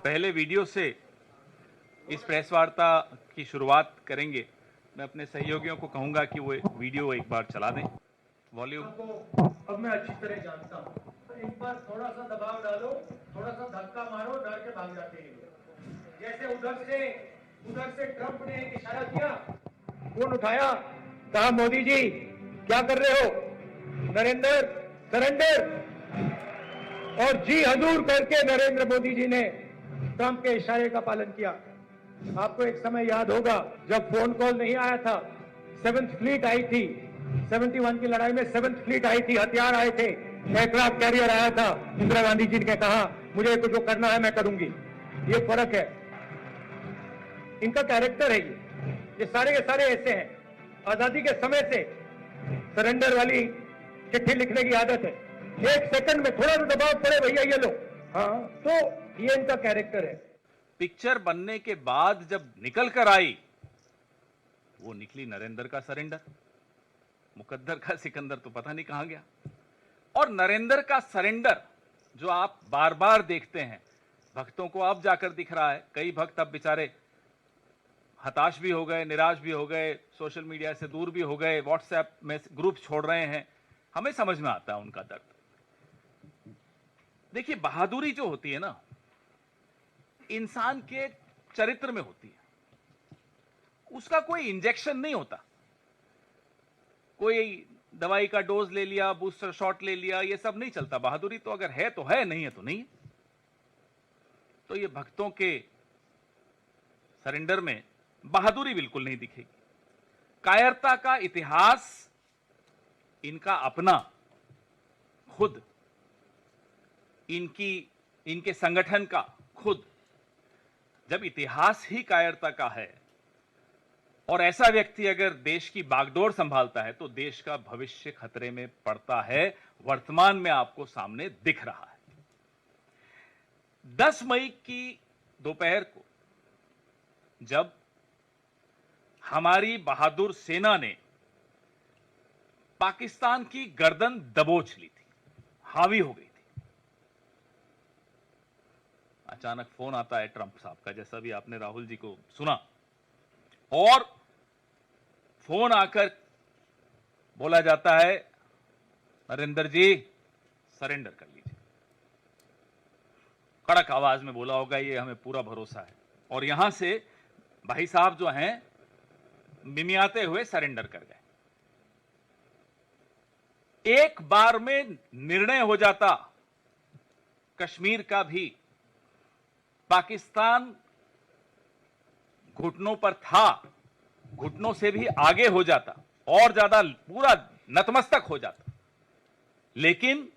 पहले वीडियो से इस प्रेस वार्ता की शुरुआत करेंगे। मैं अपने सहयोगियों को कहूंगा कि वो वीडियो एक बार चला दें। वॉल्यूम। अब मैं अच्छी तरह जानता हूँ, तो इन पर थोड़ा सा दबाव डालो, थोड़ा सा धक्का मारो, डर के भाग जाते हैं। जैसे उधर से ट्रंप ने एक इशारा किया, फोन उठाया, कहा मोदी जी क्या कर रहे हो, नरेंद्र सरेंडर, और जी हजूर करके नरेंद्र मोदी जी ने ट्रंप के इशारे का पालन किया। आपको एक समय याद होगा जब फोन कॉल नहीं आया था, 7th फ्लीट आई थी, 71 की लड़ाई में 7th फ्लीट आई थी, हथियार आए थे, एयरक्राफ्ट कैरियर आया था। इंदिरा गांधी जी ने कहा मुझे कुछ जो करना है मैं करूंगी। ये फर्क है, इनका कैरेक्टर है। ये सारे के सारे ऐसे हैं। आजादी के समय से सरेंडर वाली चिट्ठी लिखने की आदत है, 1 सेकंड में थोड़ा सा दबाव पड़े भैया ये लो, हाँ, तो ये इनका कैरेक्टर है। पिक्चर बनने के बाद जब निकल कर आई, वो निकली नरेंद्र का सरेंडर। मुकद्दर का सिकंदर तो पता नहीं कहां गया। और नरेंद्र का सरेंडर जो आप बार बार देखते हैं, भक्तों को अब जाकर दिख रहा है। कई भक्त अब बेचारे हताश भी हो गए, निराश भी हो गए, सोशल मीडिया से दूर भी हो गए, व्हाट्सएप में ग्रुप छोड़ रहे हैं। हमें समझ में आता है उनका दर्द। देखिए, बहादुरी जो होती है ना, इंसान के चरित्र में होती है। उसका कोई इंजेक्शन नहीं होता, कोई दवाई का डोज ले लिया, बूस्टर शॉट ले लिया, ये सब नहीं चलता। बहादुरी तो अगर है तो है, नहीं है तो नहीं है। तो ये भक्तों के सरेंडर में बहादुरी बिल्कुल नहीं दिखेगी। कायरता का इतिहास इनका अपना, खुद इनके संगठन का खुद। जब इतिहास ही कायरता का है और ऐसा व्यक्ति अगर देश की बागडोर संभालता है, तो देश का भविष्य खतरे में पड़ता है। वर्तमान में आपको सामने दिख रहा है। 10 मई की दोपहर को जब हमारी बहादुर सेना ने पाकिस्तान की गर्दन दबोच ली थी, हावी हो गई थी, अचानक फोन आता है ट्रंप साहब का, जैसा भी आपने राहुल जी को सुना। और फोन आकर बोला जाता है, नरेंद्र जी सरेंडर कर लीजिए। कड़क आवाज में बोला होगा, ये हमें पूरा भरोसा है। और यहां से भाई साहब जो हैं मिमियाते हुए सरेंडर कर गए। एक बार में निर्णय हो जाता कश्मीर का भी। पाकिस्तान घुटनों पर था, घुटनों से भी आगे हो जाता, और ज्यादा पूरा नतमस्तक हो जाता। लेकिन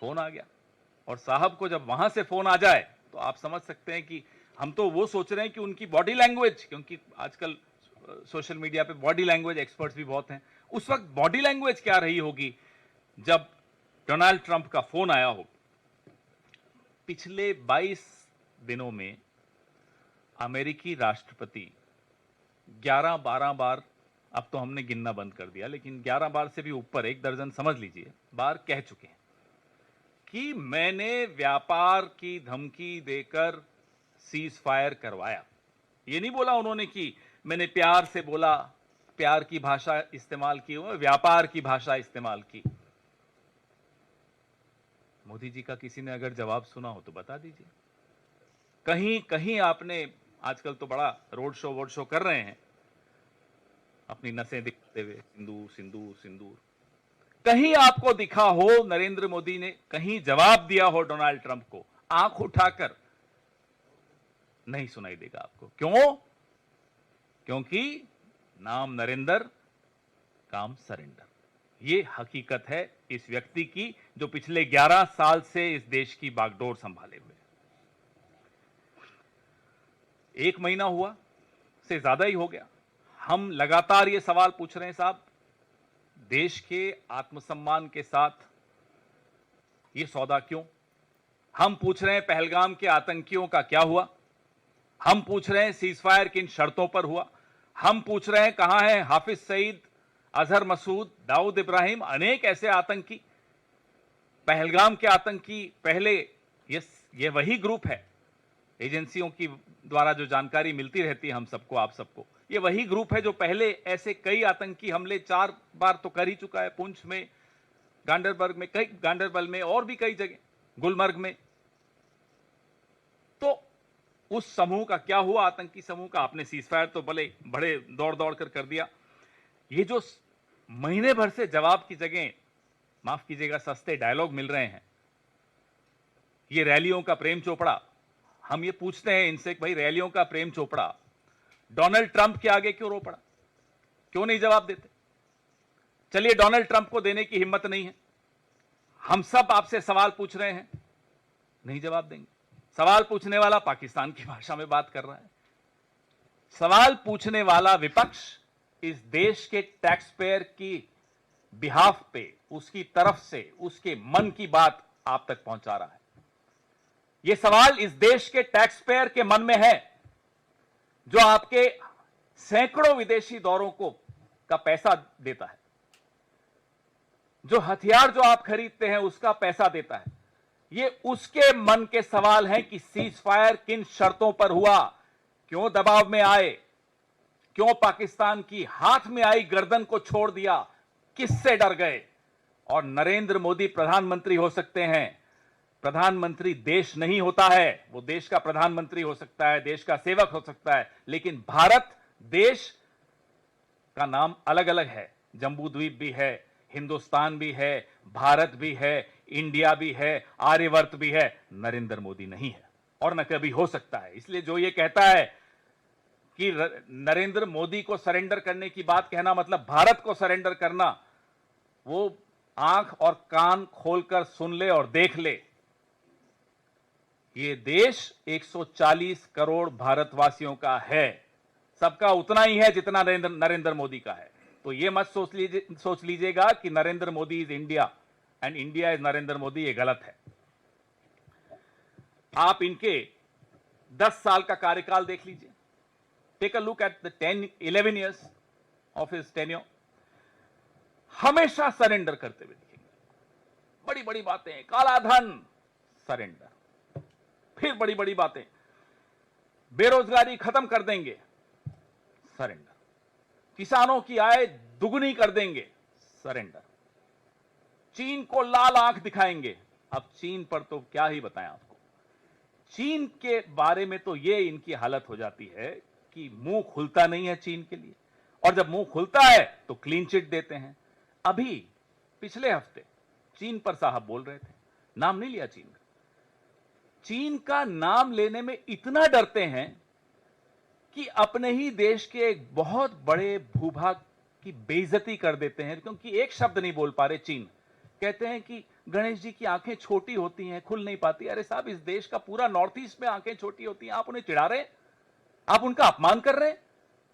फोन आ गया। और साहब को जब वहां से फोन आ जाए तो आप समझ सकते हैं कि हम तो वो सोच रहे हैं कि उनकी बॉडी लैंग्वेज, क्योंकि आजकल सोशल मीडिया पे बॉडी लैंग्वेज एक्सपर्ट्स भी बहुत हैं, उस वक्त बॉडी लैंग्वेज क्या रही होगी जब डोनाल्ड ट्रंप का फोन आया हो। पिछले 22 दिनों में अमेरिकी राष्ट्रपति 11-12 बार, अब तो हमने गिनना बंद कर दिया, लेकिन 11 बार से भी ऊपर, 1 दर्जन समझ लीजिए बार कह चुके हैं कि मैंने व्यापार की धमकी देकर सीज फायर करवाया। ये नहीं बोला उन्होंने कि मैंने प्यार से बोला, प्यार की भाषा इस्तेमाल की, व्यापार की भाषा इस्तेमाल की। मोदी जी का किसी ने अगर जवाब सुना हो तो बता दीजिए। कहीं कहीं आपने, आजकल तो बड़ा रोड शो कर रहे हैं, अपनी नसें दिखाते हुए सिंदूर सिंदूर सिंदूर, कहीं आपको दिखा हो नरेंद्र मोदी ने कहीं जवाब दिया हो डोनाल्ड ट्रंप को? आंख उठाकर नहीं सुनाई देगा आपको। क्यों? क्योंकि नाम नरेंद्र, काम सरेंडर। ये हकीकत है इस व्यक्ति की जो पिछले 11 साल से इस देश की बागडोर संभाले हुए। 1 महीना हुआ से ज्यादा ही हो गया। हम लगातार ये सवाल पूछ रहे हैं, साहब, देश के आत्मसम्मान के साथ ये सौदा क्यों? हम पूछ रहे हैं पहलगाम के आतंकियों का क्या हुआ? हम पूछ रहे हैं सीजफायर किन शर्तों पर हुआ? हम पूछ रहे हैं कहां है हाफिज सईद, अजहर मसूद, दाऊद इब्राहिम, अनेक ऐसे आतंकी, पहलगाम के आतंकी। पहले ये वही ग्रुप है एजेंसियों की द्वारा जो जानकारी मिलती रहती है हम सबको, आप सबको, ये वही ग्रुप है जो पहले ऐसे कई आतंकी हमले 4 बार तो कर ही चुका है, पुंछ में, गांडरबल में और भी कई जगह, गुलमर्ग में। तो उस समूह का क्या हुआ, आतंकी समूह का? आपने सीजफायर तो भले बड़े दौड़ दौड़ कर दिया। ये जो महीने भर से जवाब की जगह, माफ कीजिएगा, सस्ते डायलॉग मिल रहे हैं, ये रैलियों का प्रेम चोपड़ा, हम ये पूछते हैं इनसे कि भाई रैलियों का प्रेम चोपड़ा डोनाल्ड ट्रंप के आगे क्यों रो पड़ा? क्यों नहीं जवाब देते? चलिए, डोनाल्ड ट्रंप को देने की हिम्मत नहीं है, हम सब आपसे सवाल पूछ रहे हैं, नहीं जवाब देंगे। सवाल पूछने वाला पाकिस्तान की भाषा में बात कर रहा है। सवाल पूछने वाला विपक्ष इस देश के टैक्स पेयर की बिहाफ पे, उसकी तरफ से, उसके मन की बात आप तक पहुंचा रहा है। यह सवाल इस देश के टैक्स पेयर के मन में है, जो आपके सैकड़ों विदेशी दौरों का पैसा देता है, जो हथियार जो आप खरीदते हैं उसका पैसा देता है। ये उसके मन के सवाल हैं कि सीज फायर किन शर्तों पर हुआ, क्यों दबाव में आए, क्यों पाकिस्तान की हाथ में आई गर्दन को छोड़ दिया, किससे डर गए? और नरेंद्र मोदी प्रधानमंत्री हो सकते हैं, प्रधानमंत्री देश नहीं होता है, वो देश का प्रधानमंत्री हो सकता है, देश का सेवक हो सकता है, लेकिन भारत देश का नाम अलग अलग है। जम्बू द्वीप भी है, हिंदुस्तान भी है, भारत भी है, इंडिया भी है, आर्यवर्त भी है, नरेंद्र मोदी नहीं है और न कभी हो सकता है। इसलिए जो ये कहता है कि नरेंद्र मोदी को सरेंडर करने की बात कहना मतलब भारत को सरेंडर करना, वो आंख और कान खोलकर सुन ले और देख ले। ये देश 140 करोड़ भारतवासियों का है, सबका उतना ही है जितना नरेंद्र मोदी का है। तो ये मत सोच लीजिएगा कि Narendra Modi is India and India is Narendra Modi, ये गलत है। आप इनके 10 साल का कार्यकाल देख लीजिए, take a look at the 11 years of his tenure. हमेशा सरेंडर करते हुए दिखेंगे, बड़ी बड़ी बातें, काला धन सरेंडर, फिर बड़ी बड़ी बातें, बेरोजगारी खत्म कर देंगे सरेंडर, किसानों की आय दुगनी कर देंगे सरेंडर, चीन को लाल आंख दिखाएंगे। अब चीन पर तो क्या ही बताएं आपको, चीन के बारे में तो ये इनकी हालत हो जाती है कि मुंह खुलता नहीं है चीन के लिए, और जब मुंह खुलता है तो क्लीन चिट देते हैं। अभी पिछले हफ्ते चीन पर साहब बोल रहे थे, नाम नहीं लिया चीन का, चीन का नाम लेने में इतना डरते हैं कि अपने ही देश के एक बहुत बड़े भूभाग की बेइज्जती कर देते हैं, क्योंकि एक शब्द नहीं बोल पा रहे चीन। कहते हैं कि गणेश जी की आंखें छोटी होती हैं, खुल नहीं पाती। अरे साहब, इस देश का पूरा नॉर्थ ईस्ट में आंखें छोटी होती हैं, आप उन्हें चिढ़ा रहे हैं, आप उनका अपमान कर रहे हैं,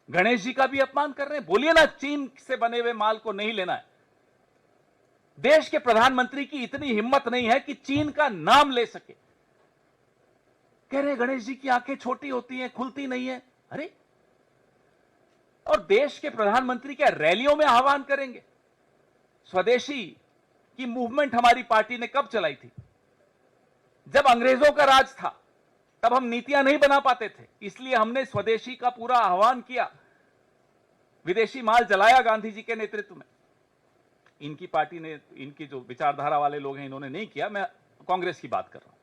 गणेश जी का भी अपमान कर रहे हैं। बोलिए ना, चीन से बने हुए माल को नहीं लेना है। देश के प्रधानमंत्री की इतनी हिम्मत नहीं है कि चीन का नाम ले सके, कह रहे गणेश जी की आंखें छोटी होती हैं, खुलती नहीं है। अरे, और देश के प्रधानमंत्री क्या रैलियों में आह्वान करेंगे? स्वदेशी की मूवमेंट हमारी पार्टी ने कब चलाई थी? जब अंग्रेजों का राज था, तब हम नीतियां नहीं बना पाते थे, इसलिए हमने स्वदेशी का पूरा आह्वान किया, विदेशी माल जलाया गांधी जी के नेतृत्व में। इनकी पार्टी ने, इनकी जो विचारधारा वाले लोग हैं, इन्होंने नहीं किया। मैं कांग्रेस की बात कर रहा हूं।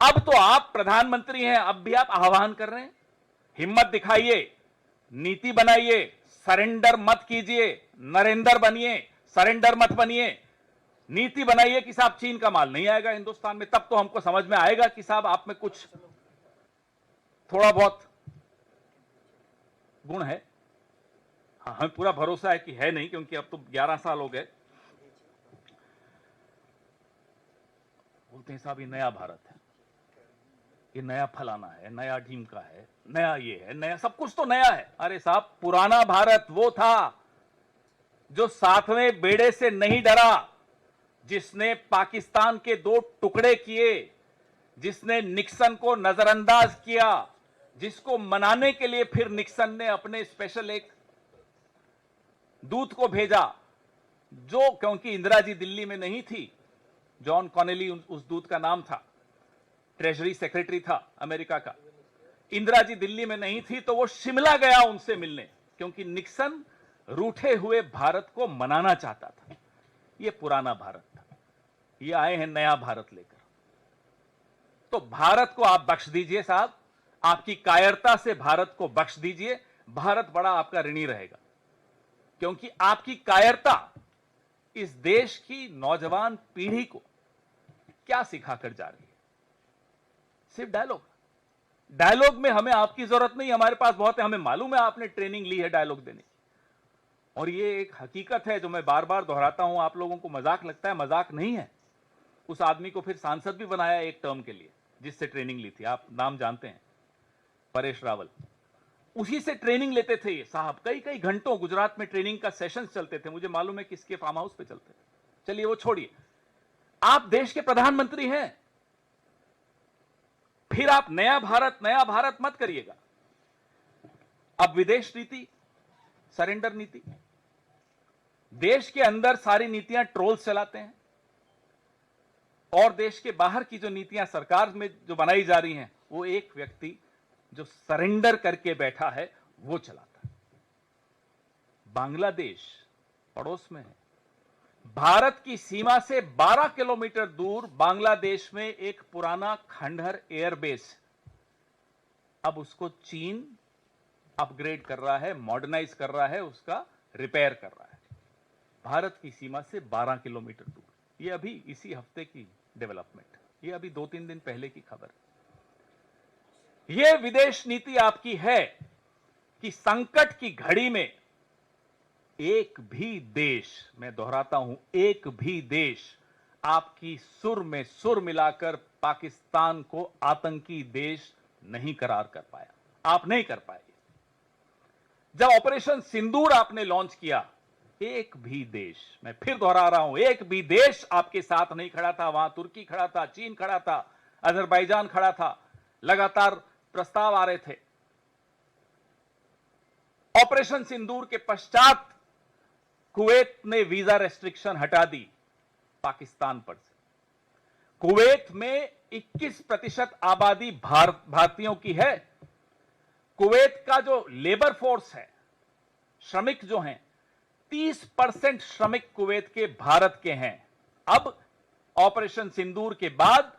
अब तो आप प्रधानमंत्री हैं, अब भी आप आह्वान कर रहे हैं। हिम्मत दिखाइए, नीति बनाइए, सरेंडर मत कीजिए, नरेंद्र बनिए, सरेंडर मत बनिए। नीति बनाइए कि साहब चीन का माल नहीं आएगा हिंदुस्तान में, तब तो हमको समझ में आएगा कि साहब आप में कुछ थोड़ा बहुत गुण है। हाँ, हमें पूरा भरोसा है कि है नहीं, क्योंकि अब तो 11 साल हो गए। बोलते हैं साहब ये नया भारत है, ये नया फलाना है, नया ढीमका है, नया ये है, नया सब कुछ तो नया है। अरे साहब, पुराना भारत वो था जो 7वें बेड़े से नहीं डरा, जिसने पाकिस्तान के 2 टुकड़े किए, जिसने निक्सन को नजरअंदाज किया, जिसको मनाने के लिए फिर निक्सन ने अपने स्पेशल एक दूत को भेजा, जो, क्योंकि इंदिरा जी दिल्ली में नहीं थी, जॉन कॉनेली उस दूत का नाम था, ट्रेजरी सेक्रेटरी था अमेरिका का, इंदिरा जी दिल्ली में नहीं थी तो वो शिमला गया उनसे मिलने, क्योंकि निक्सन रूठे हुए भारत को मनाना चाहता था। ये पुराना भारत था, ये आए हैं नया भारत लेकर। तो भारत को आप बख्श दीजिए साहब, आपकी कायरता से भारत को बख्श दीजिए, भारत बड़ा आपका ऋणी रहेगा, क्योंकि आपकी कायरता इस देश की नौजवान पीढ़ी को क्या सिखाकर जा रही है? सिर्फ डायलॉग में हमें आपकी जरूरत नहीं, हमारे पास बहुत है, हमें मालूम है आपने ट्रेनिंग ली है डायलॉग देने की। और ये एक हकीकत है जो मैं बार बार दोहराता हूं, आप लोगों को मजाक लगता है, मजाक नहीं है। उस आदमी को फिर सांसद भी बनाया एक टर्म के लिए, जिससे ट्रेनिंग ली थी, आप नाम जानते हैं, परेश रावल। उसी से ट्रेनिंग लेते थे ये साहब, कई कई घंटों गुजरात में ट्रेनिंग का सेशन चलते थे, मुझे मालूम है किसके फार्म हाउस पे चलते थे। चलिए वो छोड़िए, आप देश के प्रधानमंत्री हैं, फिर आप नया भारत मत करिएगा। अब विदेश नीति, सरेंडर नीति, देश के अंदर सारी नीतियां ट्रोल्स चलाते हैं, और देश के बाहर की जो नीतियां सरकार में जो बनाई जा रही हैं, वो एक व्यक्ति जो सरेंडर करके बैठा है वो चलाता है। बांग्लादेश पड़ोस में है, भारत की सीमा से 12 किलोमीटर दूर बांग्लादेश में एक पुराना खंडहर एयरबेस, अब उसको चीन अपग्रेड कर रहा है, मॉडर्नाइज कर रहा है, उसका रिपेयर कर रहा है, भारत की सीमा से 12 किलोमीटर दूर। ये अभी इसी हफ्ते की डेवलपमेंट, ये अभी 2-3 दिन पहले की खबर। ये विदेश नीति आपकी है कि संकट की घड़ी में एक भी देश, मैं दोहराता हूं, एक भी देश आपकी सुर में सुर मिलाकर पाकिस्तान को आतंकी देश नहीं करार कर पाया। आप नहीं कर पाए। जब ऑपरेशन सिंदूर आपने लॉन्च किया, एक भी देश, मैं फिर दोहरा रहा हूं, एक भी देश आपके साथ नहीं खड़ा था। वहां तुर्की खड़ा था, चीन खड़ा था, अजरबैजान खड़ा था, लगातार प्रस्ताव आ रहे थे। ऑपरेशन सिंदूर के पश्चात कुवैत ने वीजा रेस्ट्रिक्शन हटा दी पाकिस्तान पर से। कुवैत में 21% आबादी भारतीयों की है। कुवैत का जो लेबर फोर्स है, श्रमिक जो हैं, 30% श्रमिक कुवैत के भारत के हैं। अब ऑपरेशन सिंदूर के बाद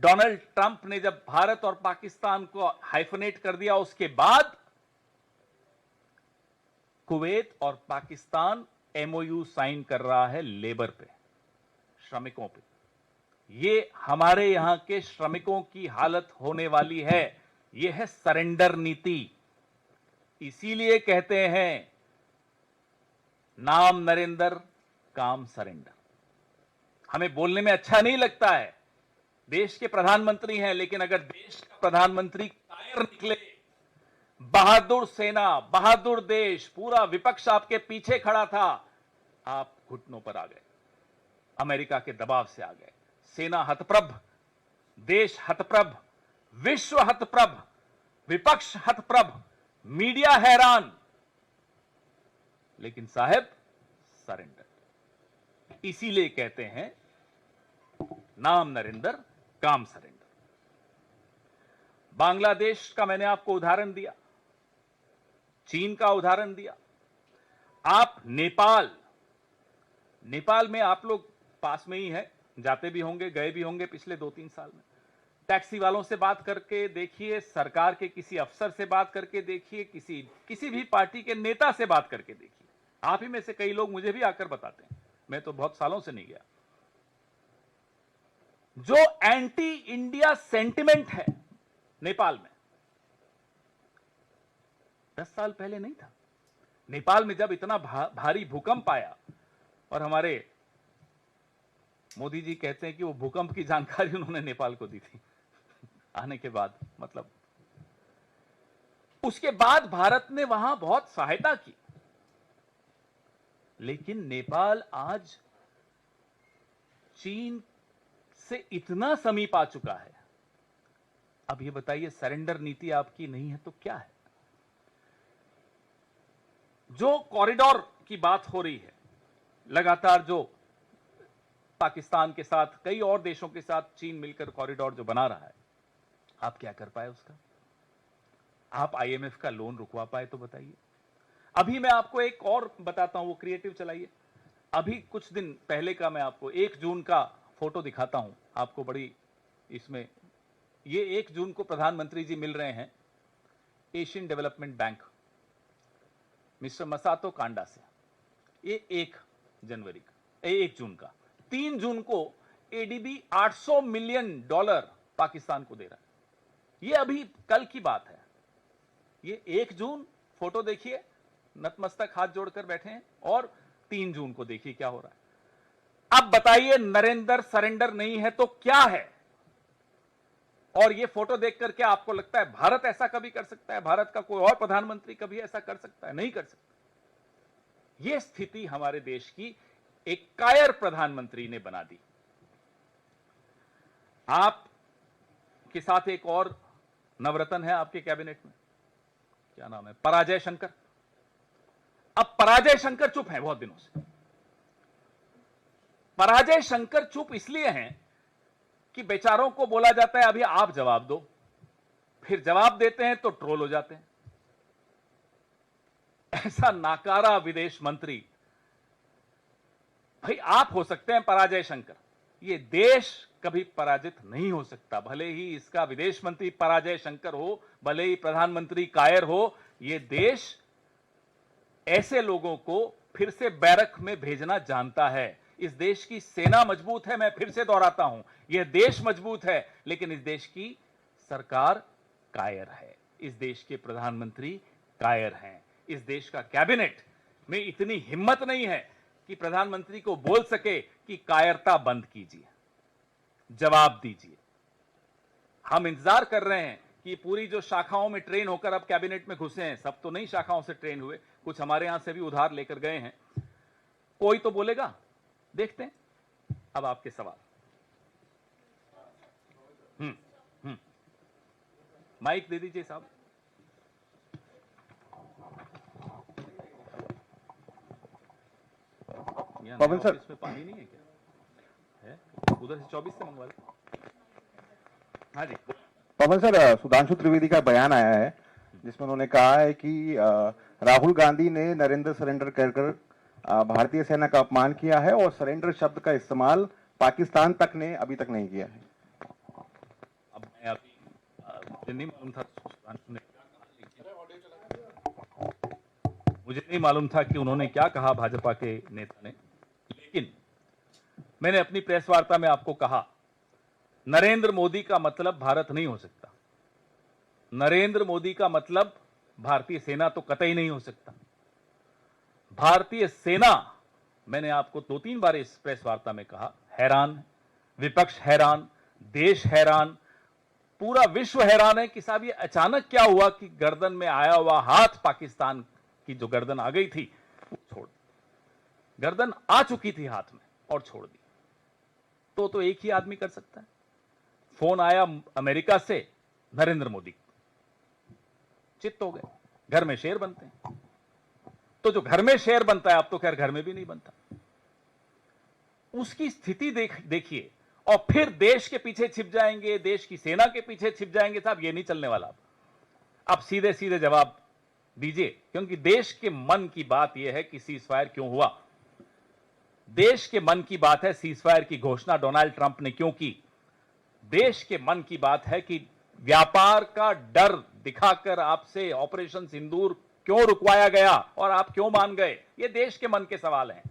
डोनाल्ड ट्रंप ने जब भारत और पाकिस्तान को हाइफनेट कर दिया, उसके बाद कुवैत और पाकिस्तान एमओयू साइन कर रहा है लेबर पे, श्रमिकों पे। ये हमारे यहां के श्रमिकों की हालत होने वाली है। ये है सरेंडर नीति। इसीलिए कहते हैं नाम नरेंद्र, काम सरेंडर। हमें बोलने में अच्छा नहीं लगता है, देश के प्रधानमंत्री हैं, लेकिन अगर देश का प्रधानमंत्री कायर निकले, बहादुर सेना, बहादुर देश, पूरा विपक्ष आपके पीछे खड़ा था, आप घुटनों पर आ गए, अमेरिका के दबाव से आ गए। सेना हतप्रभ, देश हतप्रभ, विश्व हतप्रभ, विपक्ष हतप्रभ, मीडिया हैरान, लेकिन साहब सरेंडर। इसीलिए कहते हैं नाम नरेंद्र, काम सरेंडर। बांग्लादेश का मैंने आपको उदाहरण दिया, चीन का उदाहरण दिया। आप नेपाल में आप लोग पास में ही है, जाते भी होंगे, गए भी होंगे पिछले 2-3 साल में। टैक्सी वालों से बात करके देखिए, सरकार के किसी अफसर से बात करके देखिए, किसी भी पार्टी के नेता से बात करके देखिए। आप ही में से कई लोग मुझे भी आकर बताते हैं, मैं तो बहुत सालों से नहीं गया। जो एंटी इंडिया सेंटिमेंट है नेपाल में, 10 साल पहले नहीं था। नेपाल में जब इतना भारी भूकंप आया, और हमारे मोदी जी कहते हैं कि वो भूकंप की जानकारी उन्होंने नेपाल को दी थी आने के बाद, मतलब उसके बाद भारत ने वहां बहुत सहायता की। लेकिन नेपाल आज चीन से इतना समीप आ चुका है। अब ये बताइए, सरेंडर नीति आपकी नहीं है तो क्या है? जो कॉरिडोर की बात हो रही है, लगातार जो पाकिस्तान के साथ, कई और देशों के साथ चीन मिलकर कॉरिडोर जो बना रहा है, आप क्या कर पाए उसका? आप आईएमएफ का लोन रुकवा पाए तो बताइए। अभी मैं आपको एक और बताता हूं, वो क्रिएटिव चलाइए। अभी कुछ दिन पहले का मैं आपको 1 जून का फोटो दिखाता हूं आपको, बड़ी इसमें, ये 1 जून को प्रधानमंत्री जी मिल रहे हैं Asian development bank mister Masato Kanda से। ये 1 जनवरी का, 1 जून का। 3 जून को एडीबी $800 मिलियन पाकिस्तान को दे रहा है। ये अभी कल की बात है। ये 1 जून फोटो देखिए, नतमस्तक हाथ जोड़कर बैठे हैं, और 3 जून को देखिए क्या हो रहा है। अब बताइए, नरेंद्र सरेंडर नहीं है तो क्या है? और ये फोटो देख करके आपको लगता है भारत ऐसा कभी कर सकता है? भारत का कोई और प्रधानमंत्री कभी ऐसा कर सकता है? नहीं कर सकता। यह स्थिति हमारे देश की एक कायर प्रधानमंत्री ने बना दी। आप के साथ एक और नवरत्न है आपके कैबिनेट में, क्या नाम है, पराजय शंकर। अब पराजय शंकर चुप हैं बहुत दिनों से। पराजय शंकर चुप इसलिए हैं कि बेचारों को बोला जाता है अभी आप जवाब दो, फिर जवाब देते हैं तो ट्रोल हो जाते हैं। ऐसा नाकारा विदेश मंत्री, भाई आप हो सकते हैं पराजय शंकर, ये देश कभी पराजित नहीं हो सकता। भले ही इसका विदेश मंत्री पराजय शंकर हो, भले ही प्रधानमंत्री कायर हो, ये देश ऐसे लोगों को फिर से बैरक में भेजना जानता है। इस देश की सेना मजबूत है, मैं फिर से दोहराता हूं, यह देश मजबूत है, लेकिन इस देश की सरकार कायर है, इस देश के प्रधानमंत्री कायर हैं, इस देश का कैबिनेट में इतनी हिम्मत नहीं है कि प्रधानमंत्री को बोल सके कि कायरता बंद कीजिए, जवाब दीजिए। हम इंतजार कर रहे हैं कि पूरी जो शाखाओं में ट्रेन होकर अब कैबिनेट में घुसे हैं, सब तो नहीं शाखाओं से ट्रेन हुए, कुछ हमारे यहां से भी उधार लेकर गए हैं, कोई तो बोलेगा। देखते हैं अब आपके सवाल। माइक दे दीजिए साहब। पवन सर, इसमें पानी नहीं है क्या? है, उधर से 24 से मंगवा लो। हाँ जी। पवन सर, सुधांशु त्रिवेदी का बयान आया है जिसमें उन्होंने कहा है कि राहुल गांधी ने नरेंद्र सरेंडर कहकर भारतीय सेना का अपमान किया है और सरेंडर शब्द का इस्तेमाल पाकिस्तान तक ने अभी तक नहीं किया है। अब मैं अभी मुझे नहीं मालूम था कि उन्होंने क्या कहा भाजपा के नेता ने, लेकिन मैंने अपनी प्रेस वार्ता में आपको कहा, नरेंद्र मोदी का मतलब भारत नहीं हो सकता, नरेंद्र मोदी का मतलब भारतीय सेना तो कतई नहीं हो सकता। भारतीय सेना, मैंने आपको 2-3 बार इस प्रेस वार्ता में कहा, हैरान, विपक्ष हैरान, देश हैरान, पूरा विश्व हैरान है कि साहब ये अचानक क्या हुआ कि गर्दन में आया हुआ हाथ, पाकिस्तान की जो गर्दन आ गई थी वो छोड़ दी, गर्दन आ चुकी थी हाथ में और छोड़ दी। तो एक ही आदमी कर सकता है। फोन आया अमेरिका से, नरेंद्र मोदी चित्त हो गए, घर में शेर बनते हैं। तो जो घर में शेर बनता है, अब तो खैर घर में भी नहीं बनता, उसकी स्थिति देखिए, और फिर देश के पीछे छिप जाएंगे, देश की सेना के पीछे छिप जाएंगे। साहब ये नहीं चलने वाला। अब सीधे सीधे जवाब दीजिए, क्योंकि देश के मन की बात यह है कि सीज फायर क्यों हुआ। देश के मन की बात है सीज फायर की घोषणा डोनाल्ड ट्रंप ने क्यों की। देश के मन की बात है कि व्यापार का डर दिखाकर आपसे ऑपरेशन सिंदूर क्यों रुकवाया गया और आप क्यों मान गए। ये देश के मन के सवाल हैं,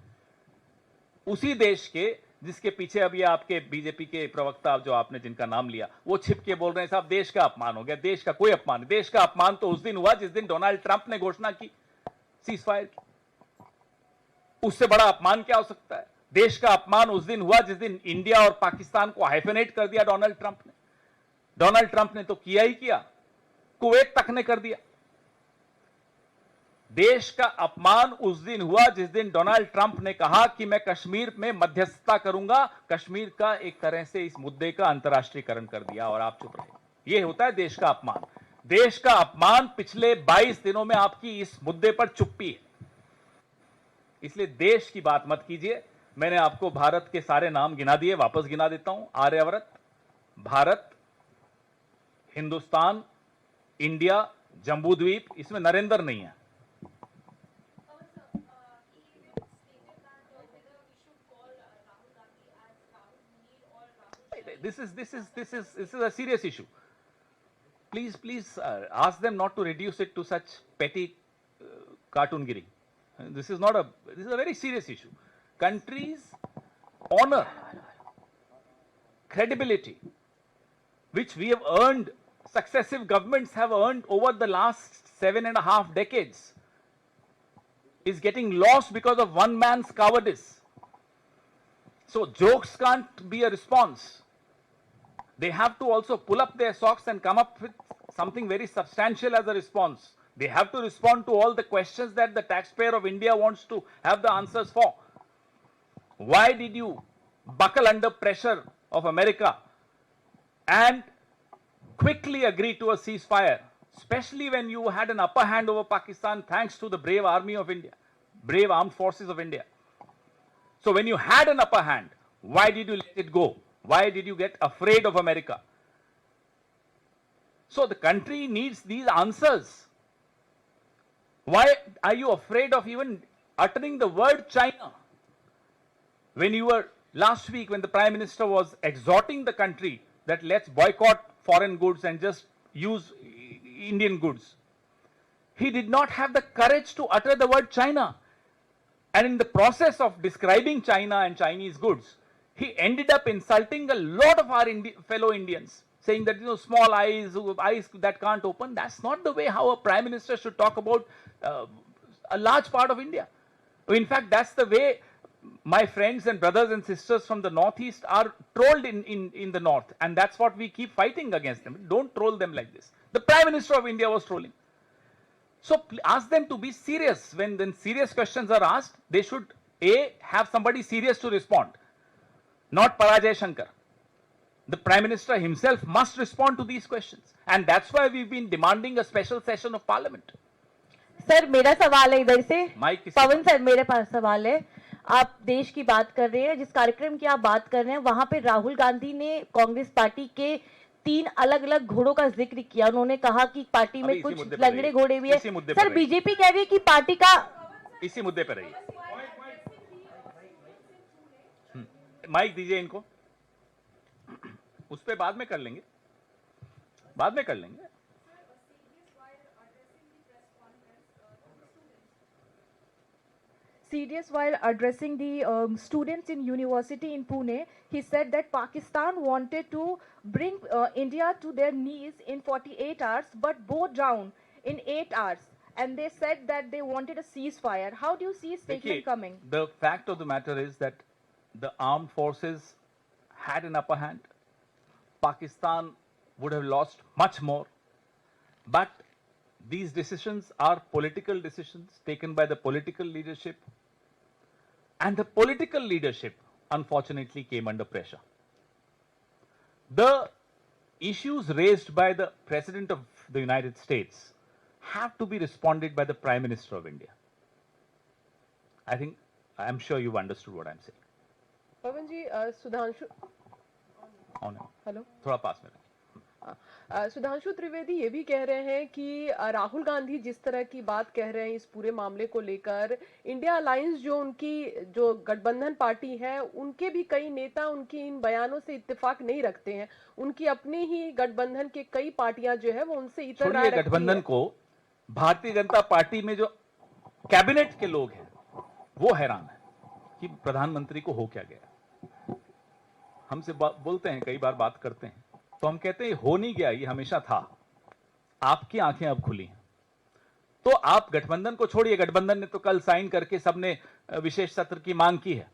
उसी देश के जिसके पीछे अब ये आपके बीजेपी के प्रवक्ता जो आपने जिनका नाम लिया, वो छिप के बोल रहे हैं साहब देश का अपमान हो गया। देश का कोई अपमान नहीं। देश का अपमान तो उस दिन हुआ जिस दिन डोनाल्ड ट्रंप ने घोषणा की सीज फायर की। उससे बड़ा अपमान क्या हो सकता है। देश का अपमान उस दिन हुआ जिस दिन इंडिया और पाकिस्तान को हाइफेनेट कर दिया डोनाल्ड ट्रंप ने। डोनाल्ड ट्रंप ने तो किया ही किया, कुवैत तक ने कर दिया। देश का अपमान उस दिन हुआ जिस दिन डोनाल्ड ट्रंप ने कहा कि मैं कश्मीर में मध्यस्थता करूंगा, कश्मीर का एक तरह से इस मुद्दे का अंतर्राष्ट्रीयकरण कर दिया और आप चुप रहे। यह होता है देश का अपमान। देश का अपमान पिछले 22 दिनों में आपकी इस मुद्दे पर चुप्पी है। इसलिए देश की बात मत कीजिए। मैंने आपको भारत के सारे नाम गिना दिए, वापस गिना देता हूं। आर्यव्रत, भारत, हिंदुस्तान, इंडिया, जम्बूद्वीप, इसमें नरेंद्र नहीं है। This is a serious issue. Please ask them not to reduce it to such petty cartoongiri. This is a very serious issue. Countries' honor, credibility, which we have earned, successive governments have earned over the last 7.5 decades, is getting lost because of one man's cowardice. So jokes can't be a response. They have to also pull up their socks and come up with something very substantial as a response. They have to respond to all the questions that the taxpayer of India wants to have the answers for. Why did you buckle under pressure of America and quickly agree to a ceasefire, especially when you had an upper hand over Pakistan thanks to the brave army of India, brave armed forces of India? So when you had an upper hand, why did you let it go? Why did you get afraid of America? So the country needs these answers. Why are you afraid of even uttering the word China? When you were last week, when the Prime Minister was exhorting the country that let's boycott foreign goods and just use Indian goods, he did not have the courage to utter the word China. And in the process of describing China and Chinese goods, he ended up insulting a lot of our fellow Indians, saying that, small eyes that can't open. That's not the way how a Prime Minister should talk about a large part of India. In fact, that's the way my friends and brothers and sisters from the Northeast are trolled in the North. And that's what we keep fighting against them. Don't troll them like this. The Prime Minister of India was trolling. So ask them to be serious. When serious questions are asked, they should have somebody serious to respond. Not Parajay Shankar. The Prime Minister himself must respond to these questions. And that's why we've been demanding a special session of Parliament. Sir मेरा सवाल है इधर से mic किसी पवन sir, मेरे पास सवाल है। आप देश की बात कर रहे हैं, जिस कार्यक्रम की आप बात कर रहे हैं वहां पे राहुल गांधी ने कांग्रेस पार्टी के 3 अलग-अलग घोड़ों का जिक्र किया। उन्होंने कहा कि पार्टी में कुछ लंगड़े घोड़े भी है। सर बीजेपी कह रही है कि पार्टी का इसी मुद्दे पर रहिए। माइक दीजिए इनको, उस पे बाद में कर लेंगे, बाद में कर लेंगे। Serious while addressing the students in university in Pune, he said that Pakistan wanted to bring India to their knees in 48 hours, but bow down in 8 hours. And they said that they wanted a ceasefire. How do you see statement coming? The fact of the matter is that the armed forces had an upper hand. Pakistan would have lost much more. But these decisions are political decisions taken by the political leadership. And the political leadership, unfortunately, came under pressure. The issues raised by the President of the United States have to be responded by the Prime Minister of India. I'm sure you've understood what I'm saying. Pawan ji, Sudhanshu hello, थोड़ा पास में सुधांशु त्रिवेदी ये भी कह रहे हैं कि राहुल गांधी जिस तरह की बात कह रहे हैं इस पूरे मामले को लेकर, इंडिया अलायंस जो उनकी जो गठबंधन पार्टी है, उनके भी कई नेता उनकी इन बयानों से इत्तेफाक नहीं रखते हैं। उनकी अपनी ही गठबंधन के कई पार्टियां जो है वो उनसे इतर राय रखती हैं। गठबंधन को भारतीय जनता पार्टी में जो कैबिनेट के लोग हैं वो हैरान है कि प्रधानमंत्री को हो क्या गया। हमसे बोलते हैं, कई बार बात करते हैं, तो हम कहते हैं हो नहीं गया, ये हमेशा था, आपकी आंखें अब खुली हैं। तो आप गठबंधन को छोड़िए, गठबंधन ने तो कल साइन करके सबने विशेष सत्र की मांग की है,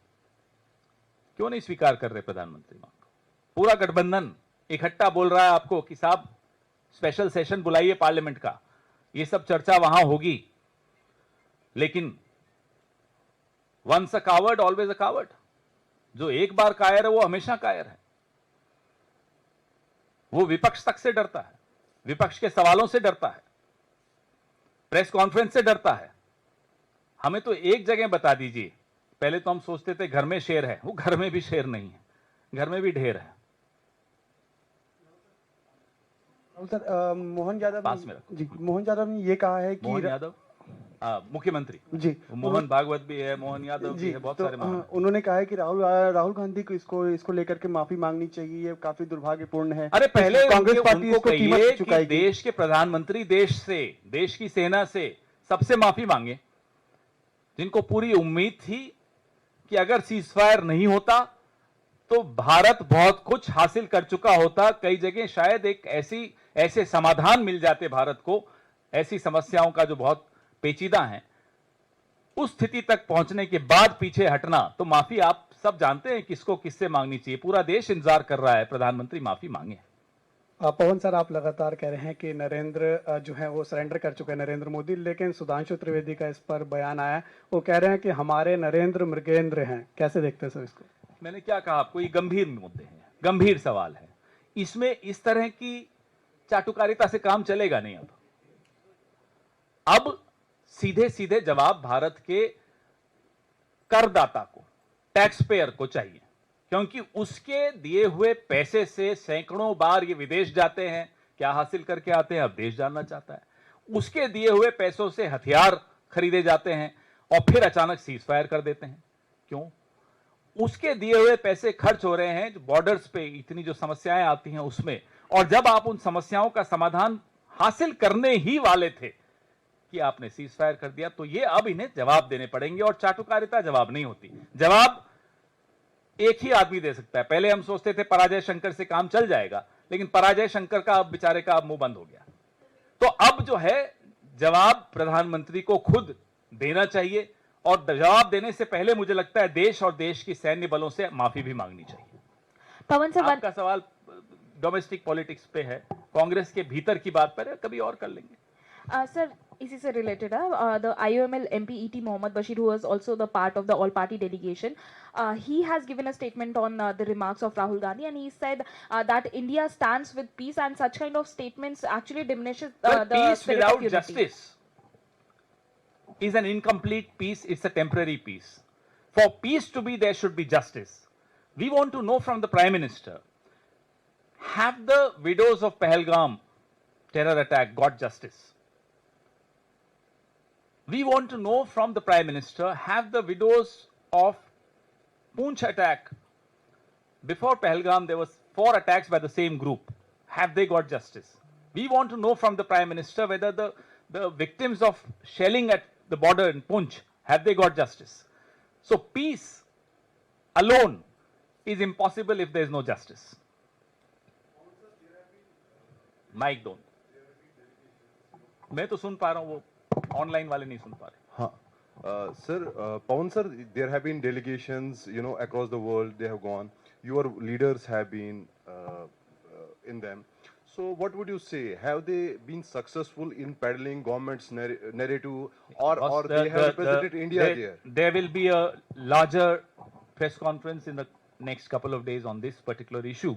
क्यों नहीं स्वीकार कर रहे प्रधानमंत्री मांग को? पूरा गठबंधन इकट्ठा बोल रहा है आपको कि साहब स्पेशल सेशन बुलाइए पार्लियामेंट का, ये सब चर्चा वहां होगी। लेकिन once a coward always a coward, जो एक बार कायर है वो हमेशा कायर है। वो विपक्ष तक से डरता है, विपक्ष के सवालों से डरता है, प्रेस कॉन्फ्रेंस से डरता है। हमें तो एक जगह बता दीजिए पहले तो हम सोचते थे घर में शेर है, वो घर में भी शेर नहीं है, घर में भी ढेर है। सर मोहन यादव पास में रखो। जी, मोहन यादव ने ये कहा है कि मोहन यादव मुख्यमंत्री जी मोहन भागवत भी है, मोहन यादव भी जी है, बहुत तो सारे महान। उन्होंने कहा है कि राहुल गांधी को इसको लेकर के माफी मांगनी चाहिए, ये काफी दुर्भाग्यपूर्ण है। अरे पहले कांग्रेस पार्टी उनको इसको कहिए कीमत कि चुकाएगी। देश के प्रधानमंत्री देश की सेना से सबसे माफी मांगे, जिनको पूरी उम्मीद थी कि अगर सीजफायर नहीं होता तो भारत बहुत कुछ हासिल कर चुका होता, कई जगह शायद एक ऐसे समाधान मिल जाते भारत को, ऐसी समस्याओं का जो बहुत पेचीदा है। उस स्थिति तक पहुंचने के बाद पीछे हटना, तो माफी आप सब जानते हैं किसको किससे मांगनी चाहिए। पूरा देश इंतजार कर रहा है प्रधानमंत्री माफी मांगे। पवन सर, आप लगातार कह रहे हैं कि नरेंद्र जो है वो सरेंडर कर चुके हैं, नरेंद्र मोदी, लेकिन सुधांशु त्रिवेदी का इस पर बयान आया, वो कह रहे हैं कि हमारे नरेंद्र मृगेंद्र हैं। कैसे देखते हैं सर इसको? मैंने क्या कहा आपको, ये गंभीर मुद्दे हैं, गंभीर सवाल है। इसमें इस तरह की चाटुकारिता से काम चलेगा नहीं। अब सीधे सीधे जवाब भारत के करदाता को, टैक्स पेयर को चाहिए, क्योंकि उसके दिए हुए पैसे से सैकड़ों बार ये विदेश जाते हैं, क्या हासिल करके आते हैं अब देश जानना चाहता है। उसके दिए हुए पैसों से हथियार खरीदे जाते हैं और फिर अचानक सीज फायर कर देते हैं। क्यों? उसके दिए हुए पैसे खर्च हो रहे हैं जो बॉर्डर्स पे इतनी जो समस्याएं आती हैं उसमें, और जब आप उन समस्याओं का समाधान हासिल करने ही वाले थे कि आपने सीज फायर कर दिया, तो ये अब इन्हें जवाब देने पड़ेंगे। और चाटुकारिता जवाब नहीं होती, जवाब एक ही आदमी दे सकता है। पहले हम सोचते थे पराजय शंकर से काम चल जाएगा, लेकिन पराजय शंकर का अब बेचारे का अब मुंह बंद हो गया। तो अब जो है जवाब प्रधानमंत्री को खुद देना चाहिए, और जवाब देने से पहले मुझे लगता है देश और देश की सैन्य बलों से माफी भी मांगनी चाहिए। पवन सर, आपका सवाल डोमेस्टिक पॉलिटिक्स पे है, कांग्रेस के भीतर की बात पर है, कभी और कर लेंगे। सर इसी से रिलेटेड है, the IOML MP ET Mohammad Bashir, who was also the part of the all party delegation, he has given a statement on the remarks of Rahul Gandhi, and he said that India stands with peace, and such kind of statements actually diminishes But the peace spirit without of unity. justice is an incomplete peace, it's a temporary peace. For peace to be, there should be justice. We want to know from the Prime Minister, have the widows of Pahalgam terror attack got justice? We want to know from the Prime Minister, have the widows of Poonch attack, before Pahalgam there was 4 attacks by the same group, have they got justice? We want to know from the Prime Minister whether the victims of shelling at the border in Poonch, have they got justice? So peace alone is impossible if there is no justice. Mic done, मैं तो सुन पा रहा हूँ, वो online वाले नहीं सुन पा रहे। हाँ sir, Pawan sir, there have been delegations, you know, across the world. They have gone. Your leaders have been in them. So, what would you say? Have they been successful in peddling government's narrative, or they have represented India there? There will be a larger press conference in the next couple of days on this particular issue.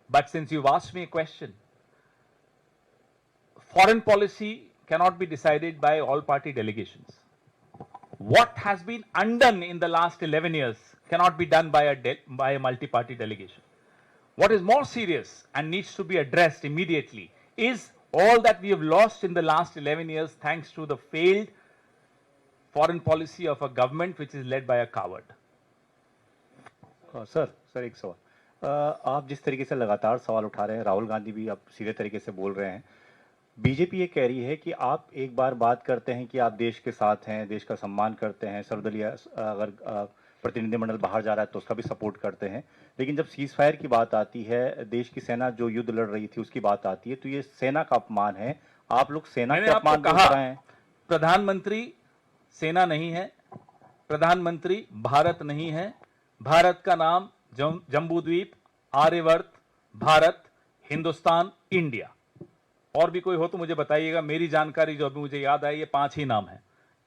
But since you've asked me a question, foreign policy cannot be decided by all party delegations. What has been undone in the last 11 years cannot be done by a multi-party delegation. What is more serious and needs to be addressed immediately is all that we have lost in the last 11 years thanks to the failed foreign policy of a government which is led by a coward. Sir एक सवाल, आप जिस तरीके से लगातार सवाल उठा रहे हैं, राहुल गांधी भी आप सीधे तरीके से बोल रहे हैं, बीजेपी ये कह रही है कि आप एक बार बात करते हैं कि आप देश के साथ हैं, देश का सम्मान करते हैं, सर्वदलीय अगर प्रतिनिधिमंडल बाहर जा रहा है तो उसका भी सपोर्ट करते हैं, लेकिन जब सीज फायर की बात आती है, देश की सेना जो युद्ध लड़ रही थी उसकी बात आती है, तो ये सेना का अपमान है। आप लोग सेना के अपमान कर रहे हैं। प्रधानमंत्री सेना नहीं है, प्रधानमंत्री भारत नहीं है। भारत का नाम जम्बू द्वीप, आर्यवर्त, भारत, हिंदुस्तान, इंडिया। और भी कोई हो तो मुझे बताइएगा। मेरी जानकारी जो अभी मुझे याद आई, ये 5 ही नाम है।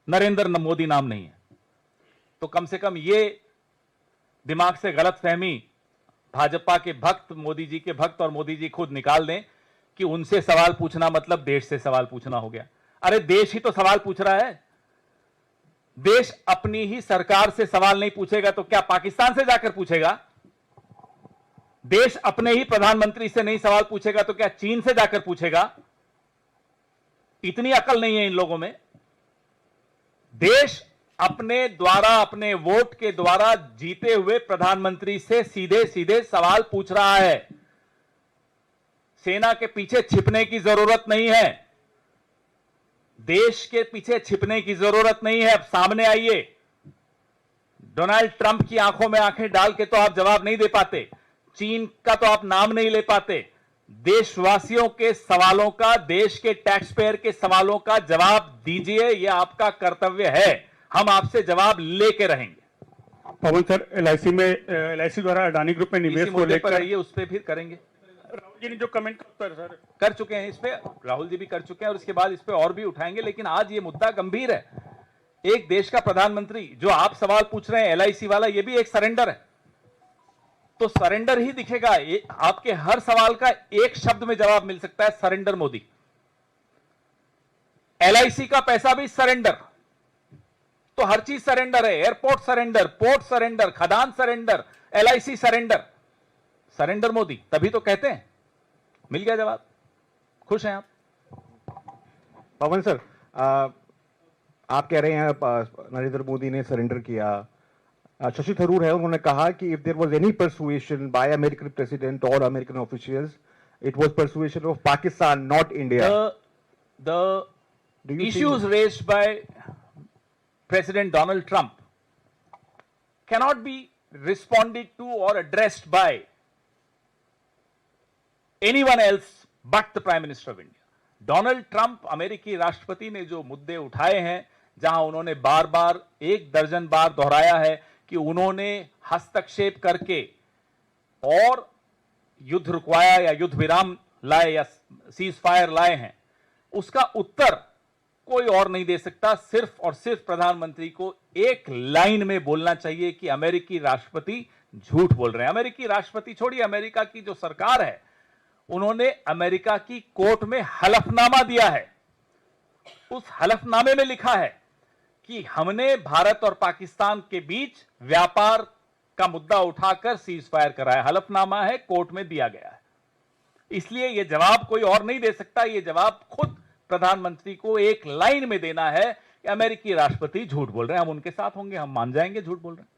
नरेंद्र मोदी नाम नहीं है। तो कम से कम ये दिमाग से गलतफहमी भाजपा के भक्त, मोदी जी के भक्त और मोदी जी खुद निकाल दें कि उनसे सवाल पूछना मतलब देश से सवाल पूछना हो गया। अरे देश ही तो सवाल पूछ रहा है। देश अपनी ही सरकार से सवाल नहीं पूछेगा तो क्या पाकिस्तान से जाकर पूछेगा? देश अपने ही प्रधानमंत्री से नहीं सवाल पूछेगा तो क्या चीन से जाकर पूछेगा? इतनी अकल नहीं है इन लोगों में। देश अपने द्वारा, अपने वोट के द्वारा जीते हुए प्रधानमंत्री से सीधे सीधे सवाल पूछ रहा है। सेना के पीछे छिपने की जरूरत नहीं है, देश के पीछे छिपने की जरूरत नहीं है। अब सामने आइए। डोनाल्ड ट्रंप की आंखों में आंखें डाल के तो आप जवाब नहीं दे पाते, चीन का तो आप नाम नहीं ले पाते। देशवासियों के सवालों का, देश के टैक्स पेयर के सवालों का जवाब दीजिए, यह आपका कर्तव्य है। हम आपसे जवाब लेके रहेंगे। पवन सर, एलआईसी द्वारा अडानी ग्रुप में निवेश को लेकर आइए, उस पर फिर करेंगे। राहुल जी ने जो कमेंट सर कर चुके हैं, इस पे राहुल जी भी कर चुके हैं और इसके बाद इस पे और भी उठाएंगे। लेकिन आज ये मुद्दा गंभीर है। एक देश का प्रधानमंत्री, जो आप सवाल पूछ रहे हैं एलआईसी वाला, ये भी एक सरेंडर है। तो सरेंडर ही दिखेगा। आपके हर सवाल का एक शब्द में जवाब मिल सकता है, सरेंडर मोदी। एलआईसी का पैसा भी सरेंडर, तो हर चीज सरेंडर है। एयरपोर्ट सरेंडर, पोर्ट सरेंडर, खदान surrender, LIC surrender. Surrender Modi, तभी तो कहते हैं। मिल गया जवाब। खुश हैं आप? पवन सर, आप कह रहे हैं नरेंद्र मोदी ने सरेंडर किया। शशि थरूर है, उन्होंने कहा कि if there was any persuasion by American president और American officials, it was persuasion of Pakistan, not India. The issues raised by President Donald Trump cannot be responded to or addressed by anyone else but the Prime Minister of India. Donald Trump, अमेरिकी राष्ट्रपति ने जो मुद्दे उठाए हैं, जहां उन्होंने बार बार, 1 दर्जन बार दोहराया है कि उन्होंने हस्तक्षेप करके और युद्ध रुकवाया या युद्ध विराम लाए या सीज फायर लाए हैं, उसका उत्तर कोई और नहीं दे सकता। सिर्फ और सिर्फ प्रधानमंत्री को एक लाइन में बोलना चाहिए कि अमेरिकी राष्ट्रपति झूठ बोल रहे हैं। अमेरिकी राष्ट्रपति छोड़िए, अमेरिका की जो सरकार है, उन्होंने अमेरिका की कोर्ट में हलफनामा दिया है। उस हलफनामे में लिखा है कि हमने भारत और पाकिस्तान के बीच व्यापार का मुद्दा उठाकर सीज फायर कराया। हलफनामा है, कोर्ट में दिया गया है। इसलिए यह जवाब कोई और नहीं दे सकता। यह जवाब खुद प्रधानमंत्री को एक लाइन में देना है कि अमेरिकी राष्ट्रपति झूठ बोल रहे हैं। हम उनके साथ होंगे, हम मान जाएंगे झूठ बोल रहे हैं।